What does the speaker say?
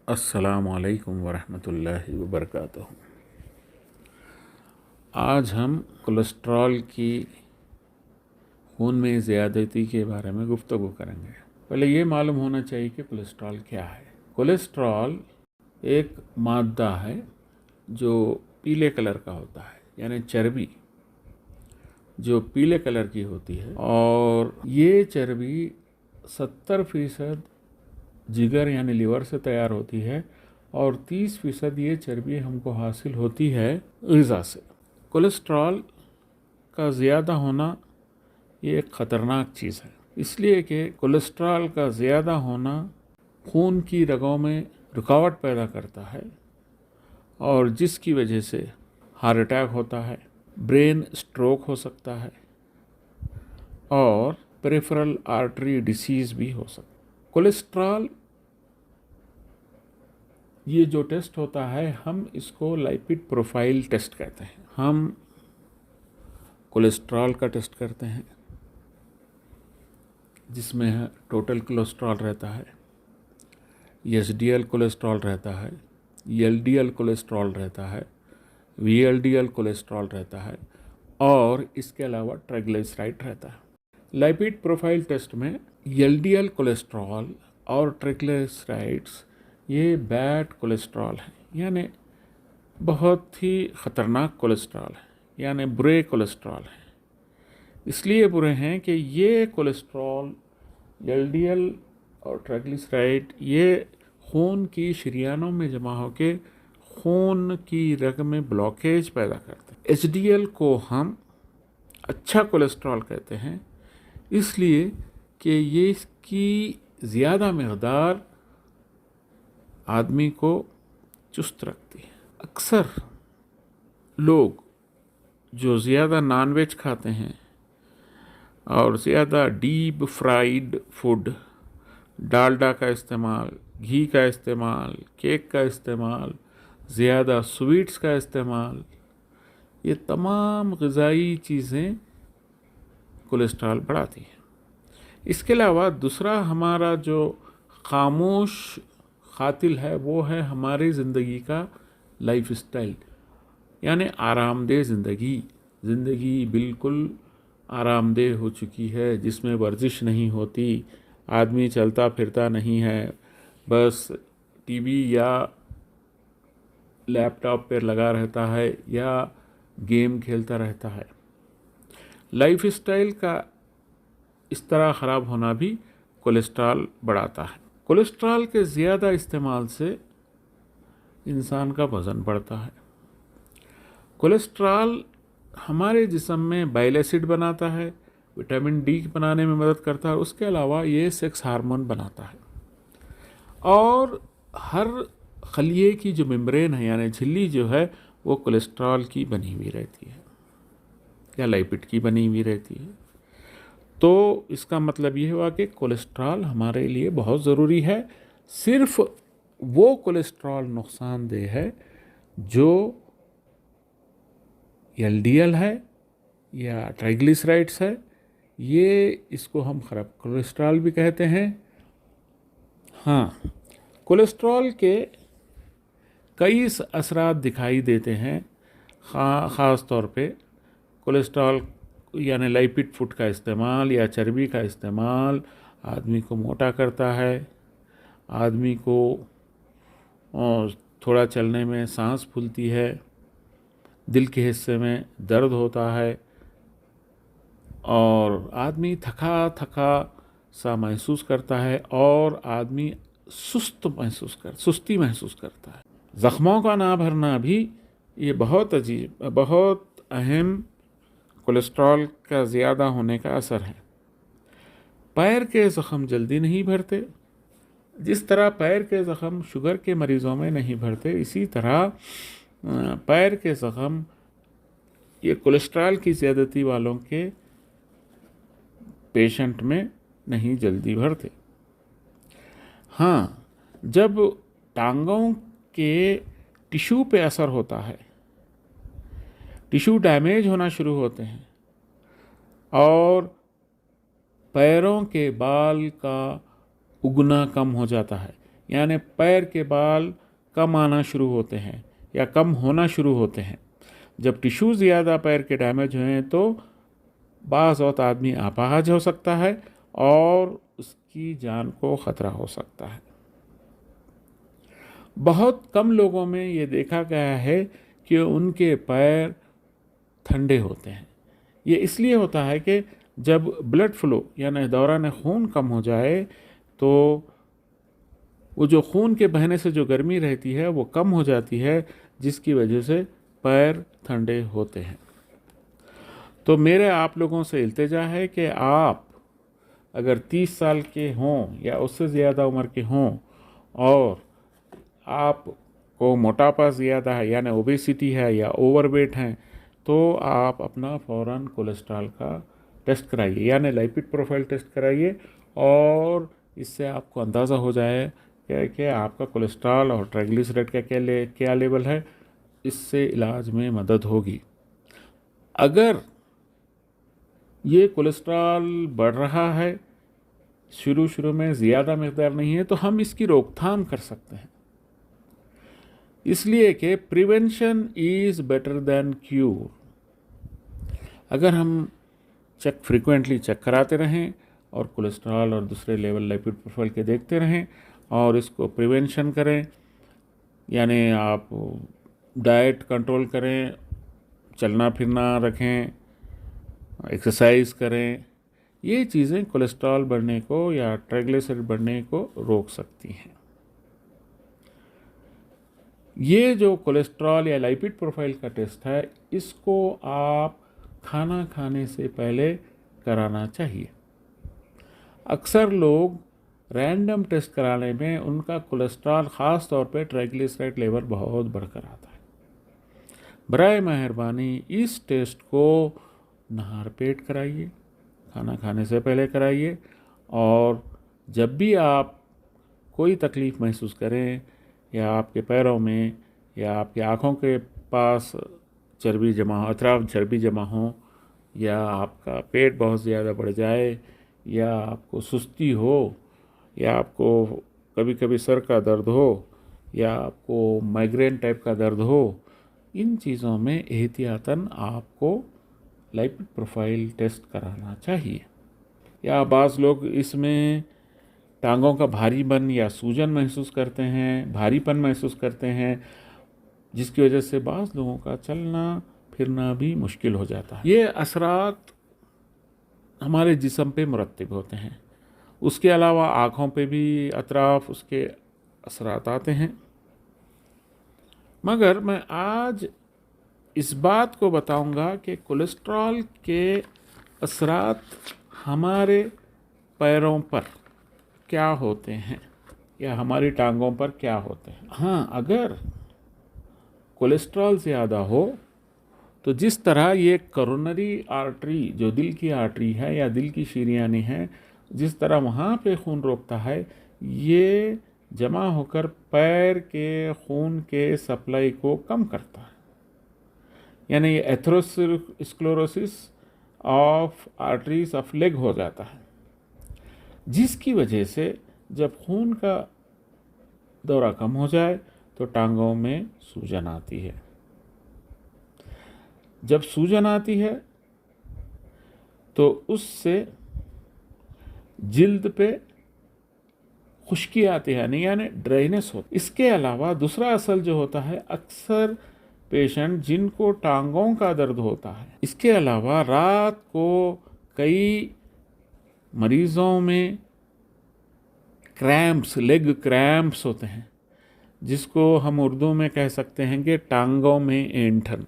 अस्सलामु अलैकुम वरहमतुल्लाहि वबरकातुहू। आज हम कोलेस्ट्रॉल की खून में ज़्यादती के बारे में गुफ्तगू करेंगे। पहले ये मालूम होना चाहिए कि कोलेस्ट्रॉल क्या है। कोलेस्ट्रॉल एक मादा है जो पीले कलर का होता है, यानी चर्बी जो पीले कलर की होती है, और ये चर्बी 70% जिगर यानी लीवर से तैयार होती है और 30% ये चर्बी हमको हासिल होती है ग़िज़ा से। कोलेस्ट्रॉल का ज़्यादा होना ये एक ख़तरनाक चीज़ है, इसलिए कि कोलेस्ट्रॉल का ज़्यादा होना खून की रगों में रुकावट पैदा करता है और जिसकी वजह से हार्ट अटैक होता है, ब्रेन स्ट्रोक हो सकता है और पेरिफेरल आर्टरी डिसीज़ भी हो सकता है। कोलेस्ट्रॉल ये जो टेस्ट होता है, हम इसको लाइपिड प्रोफाइल टेस्ट कहते हैं। हम कोलेस्ट्रॉल का टेस्ट करते हैं जिसमें टोटल कोलेस्ट्रॉल रहता है, एचडीएल कोलेस्ट्रॉल रहता है, एलडीएल कोलेस्ट्रॉल रहता है, वीएलडीएल कोलेस्ट्रॉल रहता है और इसके अलावा ट्राइग्लिसराइड रहता है। लाइपिड प्रोफाइल टेस्ट में एलडीएल कोलेस्ट्रॉल और ट्राइग्लिसराइड्स ये बैड कोलेस्ट्रॉल है, यानी बहुत ही ख़तरनाक कोलेस्ट्रॉल है, यानी बुरे कोलेस्ट्रॉल हैं। इसलिए बुरे हैं कि ये कोलेस्ट्रॉल एलडीएल और ट्राइग्लिसराइड ये खून की शरीयानों में जमा होकर खून की रग में ब्लॉकेज पैदा करते हैं। एचडीएल को हम अच्छा कोलेस्ट्रॉल कहते हैं, इसलिए कि ये इसकी ज़्यादा मक़दार आदमी को चुस्त रखती है। अक्सर लोग जो ज़्यादा नॉनवेज खाते हैं और ज़्यादा डीप फ्राइड फूड, डालडा का इस्तेमाल, घी का इस्तेमाल, केक का इस्तेमाल, ज़्यादा स्वीट्स का इस्तेमाल, ये तमाम ग़िज़ाई चीज़ें कोलेस्ट्रॉल बढ़ाती हैं। इसके अलावा दूसरा हमारा जो खामोश कातिल है वो है हमारी ज़िंदगी का लाइफ स्टाइल, यानी आरामदेह ज़िंदगी बिल्कुल आरामदेह हो चुकी है, जिसमें वर्जिश नहीं होती, आदमी चलता फिरता नहीं है, बस टीवी या लैपटॉप पर लगा रहता है या गेम खेलता रहता है। लाइफ स्टाइल का इस तरह ख़राब होना भी कोलेस्ट्रॉल बढ़ाता है। कोलेस्ट्रॉल के ज़्यादा इस्तेमाल से इंसान का वज़न बढ़ता है। कोलेस्ट्रॉल हमारे जिस्म में बाइल एसिड बनाता है, विटामिन डी बनाने में मदद करता है, उसके अलावा ये सेक्स हार्मोन बनाता है और हर खलिए की जो मेम्ब्रेन है यानी झिल्ली जो है वो कोलेस्ट्रॉल की बनी हुई रहती है या लाइपिड की बनी हुई रहती है। तो इसका मतलब ये हुआ कि कोलेस्ट्रॉल हमारे लिए बहुत ज़रूरी है। सिर्फ वो कोलेस्ट्रॉल नुकसानदेह है जो एलडीएल है या ट्राइग्लिसराइड्स है, ये इसको हम ख़राब कोलेस्ट्रॉल भी कहते हैं। हाँ, कोलेस्ट्रॉल के कई असरात दिखाई देते हैं, ख़ास तौर पे कोलेस्ट्रॉल यानी लाइपिड फूड का इस्तेमाल या चर्बी का इस्तेमाल आदमी को मोटा करता है, आदमी को थोड़ा चलने में सांस फूलती है, दिल के हिस्से में दर्द होता है और आदमी थका थका सा महसूस करता है और आदमी सुस्ती महसूस करता है। ज़ख्मों का ना भरना भी ये बहुत अहम कोलेस्ट्रॉल का ज़्यादा होने का असर है। पैर के ज़ख्म जल्दी नहीं भरते, जिस तरह पैर के ज़ख्म शुगर के मरीज़ों में नहीं भरते, इसी तरह पैर के ज़ख्म ये कोलेस्ट्रॉल की ज़्यादती वालों के पेशेंट में नहीं जल्दी भरते। हाँ, जब टांगों के टिश्यू पे असर होता है, टिश्यू डैमेज होना शुरू होते हैं और पैरों के बाल का उगना कम हो जाता है, यानी पैर के बाल कम आना शुरू होते हैं या कम होना शुरू होते हैं। जब टिश्यू ज़्यादा पैर के डैमेज हुए तो बाज़ औक़ात आदमी अपाहज हो सकता है और उसकी जान को ख़तरा हो सकता है। बहुत कम लोगों में ये देखा गया है कि उनके पैर ठंडे होते हैं। ये इसलिए होता है कि जब ब्लड फ्लो यानी दौरान खून कम हो जाए तो वो जो खून के बहने से जो गर्मी रहती है वो कम हो जाती है, जिसकी वजह से पैर ठंडे होते हैं। तो मेरे आप लोगों से इल्तिजा है कि आप अगर 30 साल के हों या उससे ज़्यादा उम्र के हों और आपको मोटापा ज़्यादा है यानी ओबेसिटी है या ओवरवेट हैं, तो आप अपना फ़ौरन कोलेस्ट्रॉल का टेस्ट कराइए यानी लिपिड प्रोफाइल टेस्ट कराइए और इससे आपको अंदाज़ा हो जाए कि आपका कोलेस्ट्रॉल और ट्राइग्लिसराइड का क्या लेवल है। इससे इलाज में मदद होगी। अगर ये कोलेस्ट्रॉल बढ़ रहा है, शुरू में ज़्यादा मकदार नहीं है, तो हम इसकी रोकथाम कर सकते हैं, इसलिए कि prevention is better than cure. अगर हम फ्रीक्वेंटली चेक कराते रहें और कोलेस्ट्रॉल और दूसरे लेवल लिपिड प्रोफाइल के देखते रहें और इसको प्रिवेंशन करें, यानी आप डाइट कंट्रोल करें, चलना फिरना रखें, एक्सरसाइज करें, ये चीज़ें कोलेस्ट्रॉल बढ़ने को या ट्राइग्लिसराइड बढ़ने को रोक सकती हैं। ये जो कोलेस्ट्रॉल या लिपिड प्रोफाइल का टेस्ट है, इसको आप खाना खाने से पहले कराना चाहिए। अक्सर लोग रैंडम टेस्ट कराने में उनका कोलेस्ट्रॉल ख़ास तौर पे ट्राइग्लिसराइड लेवल बहुत बढ़कर आता है। बराए मेहरबानी इस टेस्ट को नहार पेट कराइए, खाना खाने से पहले कराइए, और जब भी आप कोई तकलीफ़ महसूस करें या आपके पैरों में या आपकी आँखों के पास चर्बी जमा हो, अतराफ चर्बी जमा हो, या आपका पेट बहुत ज़्यादा बढ़ जाए, या आपको सुस्ती हो, या आपको कभी कभी सर का दर्द हो, या आपको माइग्रेन टाइप का दर्द हो, इन चीज़ों में एहतियातन आपको लिपिड प्रोफाइल टेस्ट कराना चाहिए। या बाज़ लोग इसमें टांगों का भारीपन या सूजन महसूस करते हैं, भारीपन महसूस करते हैं, जिसकी वजह से बाज़ लोगों का चलना फिरना भी मुश्किल हो जाता है। ये असरात हमारे जिस्म पे मुरतब होते हैं। उसके अलावा आँखों पे भी अतराफ उसके असरात आते हैं। मगर मैं आज इस बात को बताऊंगा कि कोलेस्ट्रॉल के असरात हमारे पैरों पर क्या होते हैं या हमारी टांगों पर क्या होते हैं। हाँ, अगर कोलेस्ट्रॉल ज़्यादा हो तो जिस तरह ये कोरोनरी आर्टरी जो दिल की आर्टरी है या दिल की शरीयानी है, जिस तरह वहाँ पे खून रोकता है, ये जमा होकर पैर के खून के सप्लाई को कम करता है, यानी ये atherosclerosis of arteries of leg हो जाता है, जिसकी वजह से जब खून का दौरा कम हो जाए तो टांगों में सूजन आती है। जब सूजन आती है तो उससे जिल्द पे खुश्की आती है, नहीं यानी ड्राइनेस होती। इसके अलावा दूसरा असर जो होता है, अक्सर पेशेंट जिनको टांगों का दर्द होता है, इसके अलावा रात को कई मरीज़ों में क्रैम्प्स, लेग क्रैम्प्स होते हैं, जिसको हम उर्दू में कह सकते हैं कि टांगों में ऐंठन।